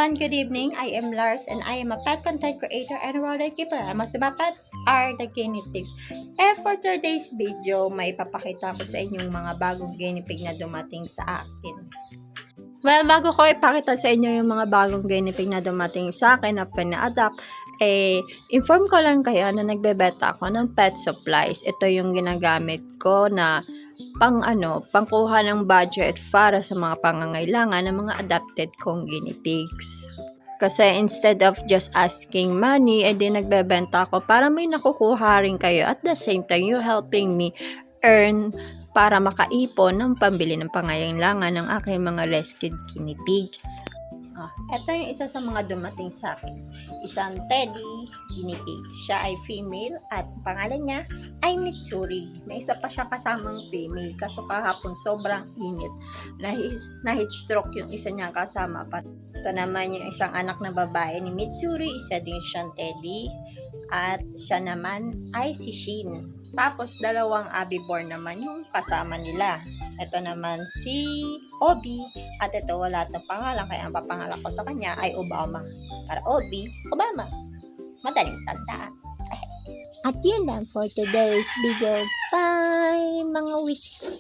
everyone, good evening. I am Lars and I am a pet content creator and a rodent keeper. Most of my pets are the guinea pigs. And for today's video, may ipapakita ko sa inyong mga bagong guinea pig na dumating sa akin. Well, bago ko ipakita sa inyo yung mga bagong guinea pig na dumating sa akin na pina-adapt, inform ko lang kayo na nagbebenta ako ng pet supplies. Ito yung ginagamit ko na pangkuha ng budget para sa mga pangangailangan ng mga adopted kong guinea pigs. Kasi instead of just asking money, nagbebenta ako para may nakukuha rin kayo. At the same time, you helping me earn para makaipon ng pambili ng pangangailangan ng aking mga rescued guinea pigs. Ito yung isa sa mga dumating sa akin. Isang teddy guinea pig. Siya ay female at pangalan niya ay Mitsuri. May isa pa siya kasamang female. Kaso kahapon sobrang init. Na-heat stroke yung isa niyang kasama pa. Ito naman yung isang anak na babae ni Mitsuri. Isa din siyang teddy. At siya naman ay si Shin. Tapos dalawang abiborn naman yung kasama nila. Ito naman si Obi. At ito wala itong pangalan. Kaya ang papangalan ko sa kanya ay Obama. Para Obi, Obama. Madaling tandaan. At yun lang for today's video. Bye mga weeks!